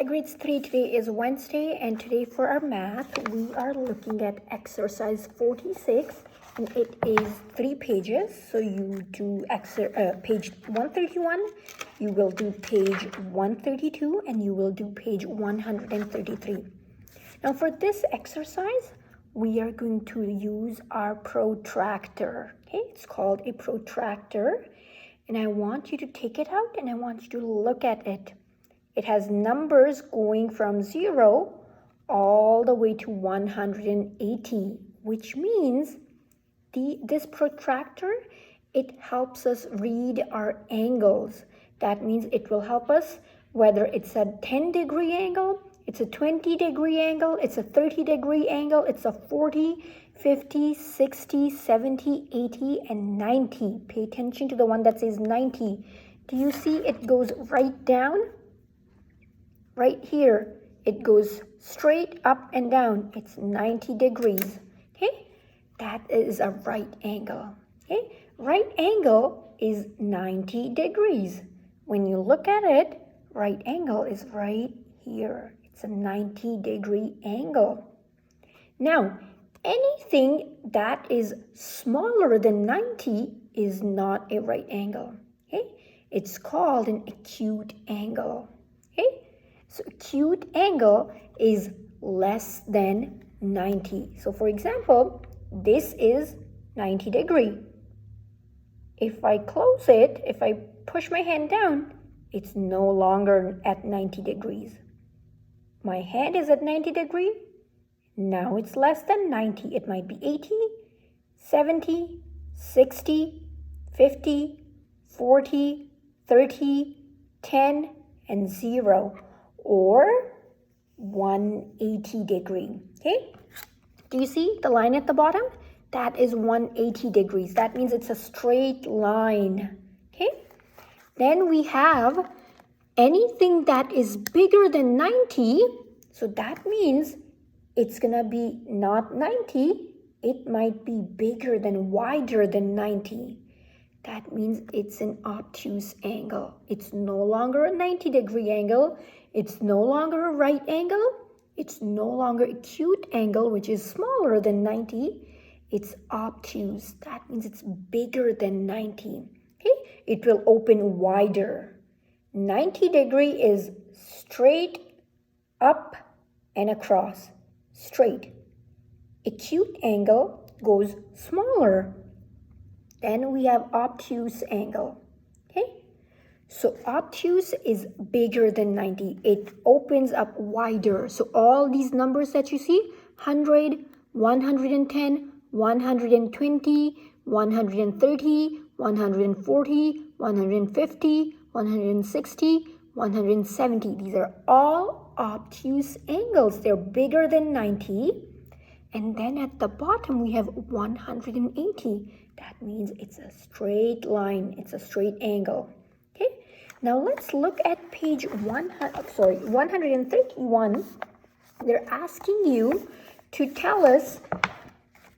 Hi grades 3, today is Wednesday and today for our math we are looking at exercise 46 and it is 3 pages. So you do page 131, you will do page 132 and you will do page 133. Now for this exercise we are going to use our protractor. Okay, it's called a protractor and I want you to take it out and I want you to look at it. It has numbers going from 0 all the way to 180, which means this protractor, it helps us read our angles. That means it will help us whether it's a 10-degree angle, it's a 20-degree angle, it's a 30-degree angle, it's a 40, 50, 60, 70, 80, and 90. Pay attention to the one that says 90. Do you see it goes right down? Right here, it goes straight up and down. It's 90 degrees, okay? That is a right angle, okay? Right angle is 90 degrees. When you look at it, right angle is right here. It's a 90-degree angle. Now, anything that is smaller than 90 is not a right angle, okay? It's called an acute angle, okay? So acute angle is less than 90. So for example, this is 90 degree. If I close it, if I push my hand down, it's no longer at 90 degrees. My hand is at 90 degree. Now it's less than 90. It might be 80, 70, 60, 50, 40, 30, 10, and 0. Or 180 degree, okay? Do you see the line at the bottom? That is 180 degrees. That means it's a straight line, okay? Then we have anything that is bigger than 90. So that means it's gonna be not 90. It might be bigger than, wider than 90. That means it's an obtuse angle. It's no longer a 90-degree angle. It's no longer a right angle. It's no longer acute angle, which is smaller than 90. It's obtuse. That means it's bigger than 90. Okay? It will open wider. 90 degree is straight up and across. Straight. Acute angle goes smaller. Then we have obtuse angle, okay? So obtuse is bigger than 90. It opens up wider. So all these numbers that you see, 100, 110, 120, 130, 140, 150, 160, 170. These are all obtuse angles. They're bigger than 90. And then at the bottom, we have 180. That means it's a straight line. It's a straight angle. Okay. Now let's look at page 131. They're asking you to tell us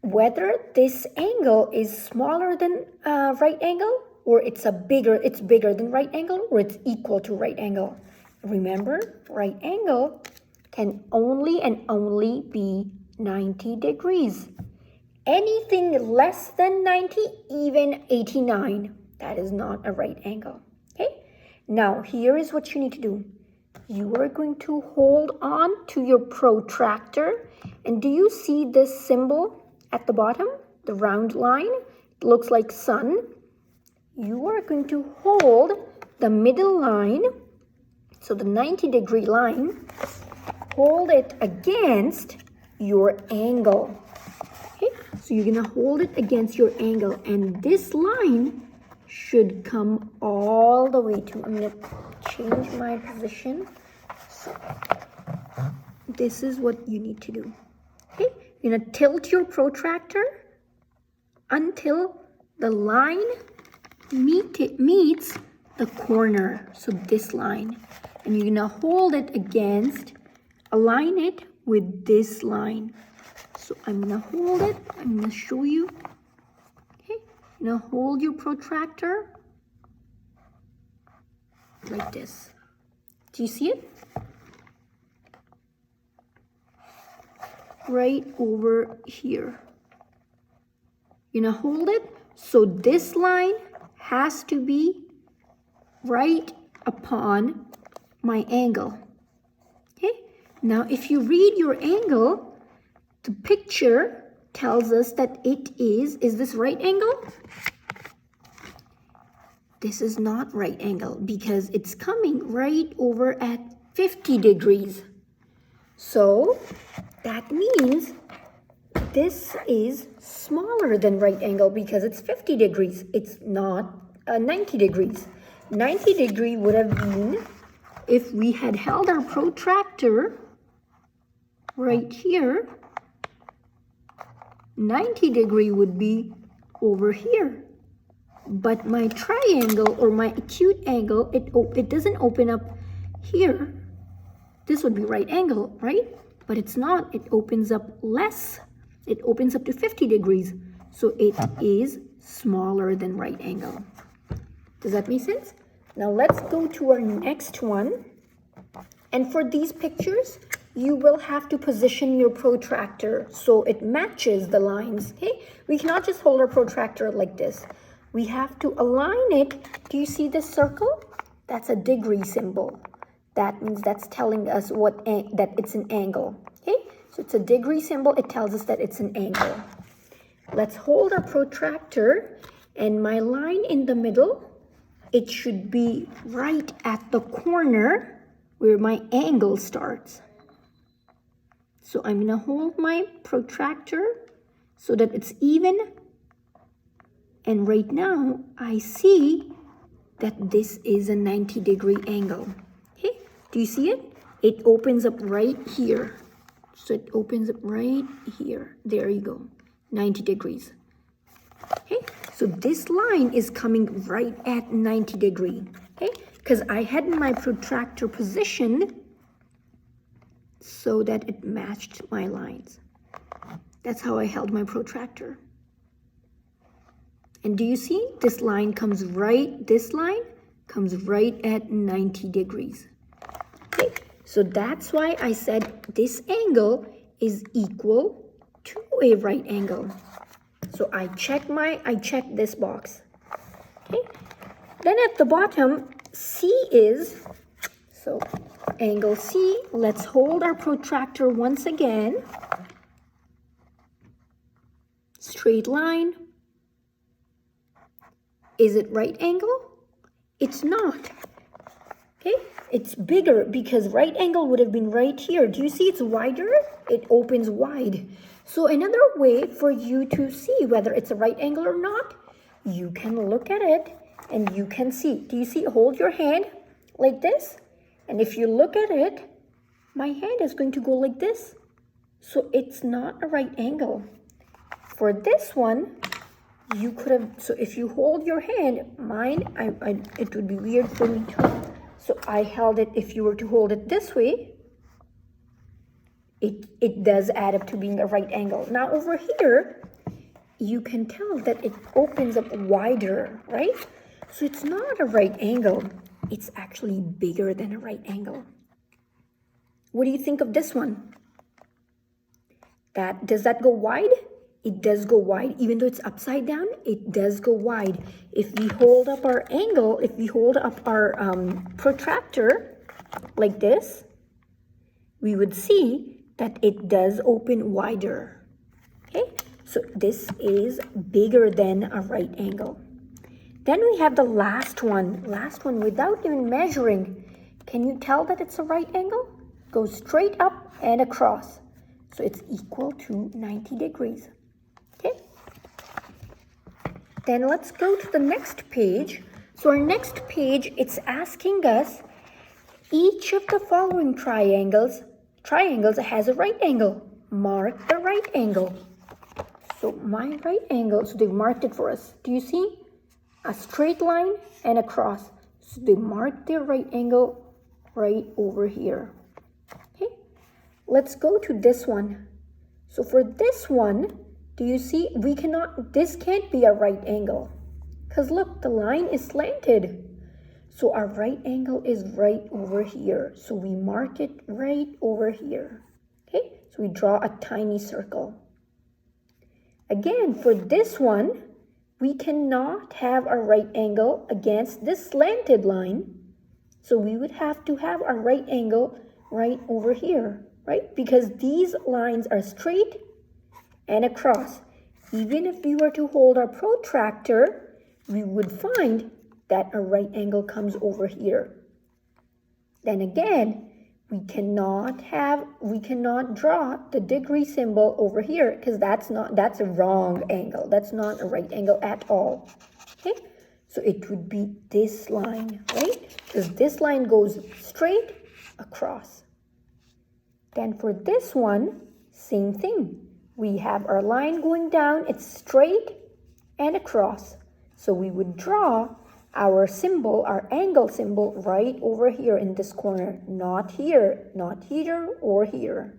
whether this angle is smaller than right angle, or it's bigger than right angle, or it's equal to right angle. Remember, right angle can only and only be 90 degrees. Anything less than 90, even 89, that is not a right angle. Okay? Now, here is what you need to do. You are going to hold on to your protractor. And do you see this symbol at the bottom? The round line? It looks like sun. You are going to hold the middle line, so the 90-degree line, hold it against your angle. Okay, so you're gonna hold it against your angle, and this line should come all the way to, I'm gonna change my position. So this is what you need to do. Okay, you're gonna tilt your protractor until the line meets the corner, so this line, and you're gonna hold it against, align it with this line. So I'm gonna hold it, I'm gonna show you. Okay, you're gonna hold your protractor like this. Do you see it? right over here. You're gonna hold it, so this line has to be right upon my angle. Okay, now if you read your angle, the picture tells us that it is this right angle? This is not right angle because it's coming right over at 50 degrees. So that means this is smaller than right angle because it's 50 degrees. It's not 90 degrees. 90 degree would have been if we had held our protractor right here. 90 degree would be over here. But my triangle or my acute angle, it doesn't open up here. This would be right angle, right? But it's not. It opens up less. It opens up to 50 degrees. So it is smaller than right angle. Does that make sense? Now let's go to our next one. And for these pictures, you will have to position your protractor so it matches the lines, okay? We cannot just hold our protractor like this. We have to align it. Do you see this circle? That's a degree symbol. That means that's telling us that it's an angle, okay? So it's a degree symbol. It tells us that it's an angle. Let's hold our protractor, and my line in the middle, it should be right at the corner where my angle starts. So I'm gonna hold my protractor so that it's even. And right now, I see that this is a 90 degree angle. Okay, do you see it? It opens up right here. So it opens up right here. There you go, 90 degrees. Okay, so this line is coming right at 90 degree. Okay, because I had my protractor positioned so that it matched my lines. That's how I held my protractor. And do you see this line comes right, this line comes right at 90 degrees. Okay, so that's why I said this angle is equal to a right angle. So I check this box. Okay, then at the bottom, C is, so angle C, let's hold our protractor once again. Straight line. Is it right angle? It's not. Okay, it's bigger because right angle would have been right here. Do you see it's wider? It opens wide. So another way for you to see whether it's a right angle or not, you can look at it and you can see. Do you see? Hold your hand like this. And if you look at it, my hand is going to go like this. So it's not a right angle. For this one, you could have, so if you hold your hand, mine, it would be weird for me to, so I held it, if you were to hold it this way, it does add up to being a right angle. Now over here, you can tell that it opens up wider, right? So it's not a right angle. It's actually bigger than a right angle. What do you think of this one? Does that go wide? It does go wide. Even though it's upside down, it does go wide. If we hold up our angle, if we hold up our protractor like this, we would see that it does open wider. Okay, so this is bigger than a right angle. Then we have the last one without even measuring. Can you tell that it's a right angle? Go straight up and across. So it's equal to 90 degrees. Okay. Then let's go to the next page. So our next page, it's asking us each of the following triangles has a right angle. Mark the right angle. So my right angle, so they've marked it for us. Do you see? A straight line and a cross. So they marked their right angle right over here. Okay. Let's go to this one. So for this one, do you see, this can't be a right angle. Because look, the line is slanted. So our right angle is right over here. So we mark it right over here. Okay, So we draw a tiny circle. Again, for this one, we cannot have a right angle against this slanted line. So we would have to have a right angle right over here, right? Because these lines are straight and across. Even if we were to hold our protractor, we would find that a right angle comes over here. Then again, we cannot draw the degree symbol over here because that's a wrong angle. That's not a right angle at all. Okay? So it would be this line, right? Because this line goes straight across. Then for this one, same thing. We have our line going down, it's straight and across. So we would draw our symbol, our angle symbol, right over here in this corner. Not here or here.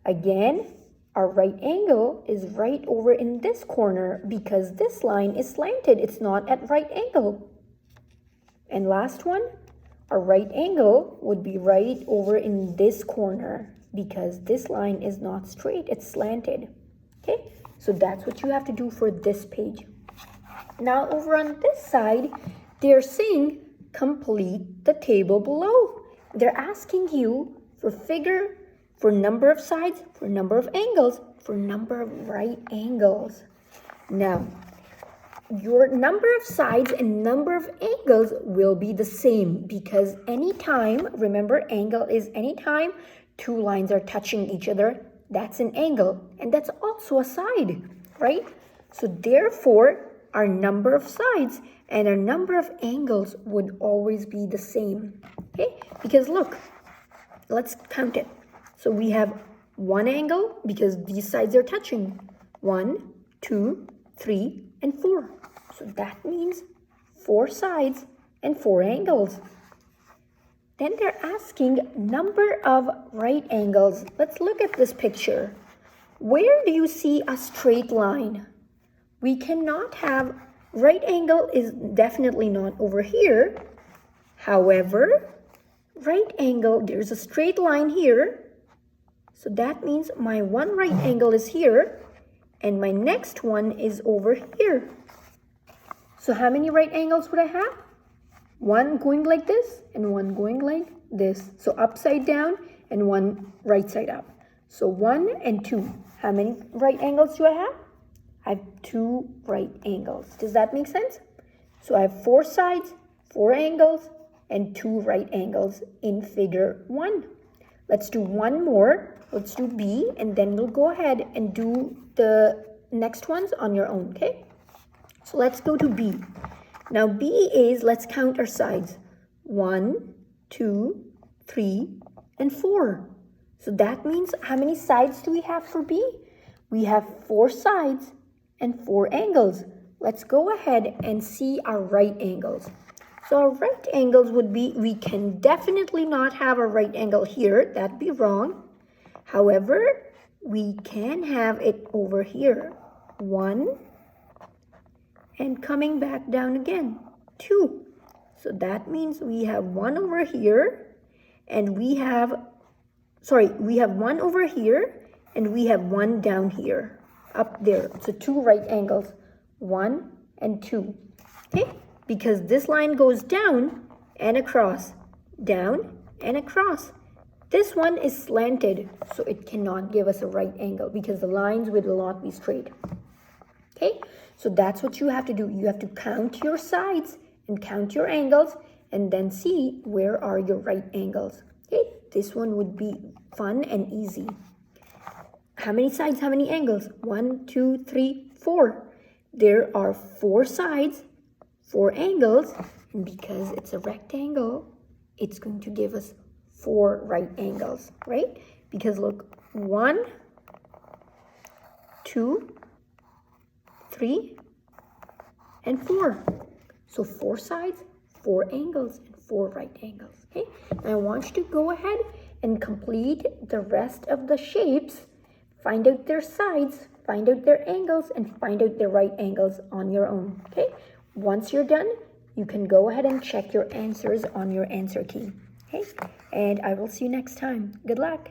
Again, our right angle is right over in this corner because this line is slanted. It's not at right angle. And last one, our right angle would be right over in this corner because this line is not straight, it's slanted. Okay, so that's what you have to do for this page. Now over on this side, they're saying complete the table below. They're asking you for figure, for number of sides, for number of angles, for number of right angles. Now, your number of sides and number of angles will be the same because anytime, remember, angle is anytime two lines are touching each other, that's an angle, and that's also a side, right? So therefore, our number of sides and our number of angles would always be the same, okay? Because look, let's count it. So we have one angle because these sides are touching. 1, 2, 3, and 4. So that means 4 sides and 4 angles. Then they're asking number of right angles. Let's look at this picture. Where do you see a straight line? We cannot have, right angle is definitely not over here. However, right angle, there's a straight line here. So that means my one right angle is here and my next one is over here. So how many right angles would I have? One going like this and one going like this. So upside down and one right side up. So 1 and 2. How many right angles do I have? I have 2 right angles. Does that make sense? So I have 4 sides, 4 angles, and 2 right angles in figure 1. Let's do one more. Let's do B, and then we'll go ahead and do the next ones on your own, okay? So let's go to B. Now B is, let's count our sides. 1, 2, 3, and 4. So that means how many sides do we have for B? We have 4 sides and 4 angles. Let's go ahead and see our right angles. So our right angles would be, we can definitely not have a right angle here. That'd be wrong. However, we can have it over here. 1, and coming back down again, 2. So that means we have 1 over here, and we have 1 over here, and we have 1 down here, up there. So 2 right angles, 1 and 2, okay? Because this line goes down and across, down and across. This one is slanted, so it cannot give us a right angle because the lines will not be straight. Okay, so that's what you have to do. You have to count your sides and count your angles and then see where are your right angles. Okay, this one would be fun and easy. How many sides, how many angles? 1, 2, 3, 4. There are 4 sides, 4 angles, and because it's a rectangle, it's going to give us 4 right angles, right? Because look, 1, 2, 3, and 4. So 4 sides, 4 angles, and 4 right angles, okay? Now I want you to go ahead and complete the rest of the shapes. Find out their sides, find out their angles, and find out their right angles on your own, okay? Once you're done, you can go ahead and check your answers on your answer key, okay? And I will see you next time. Good luck.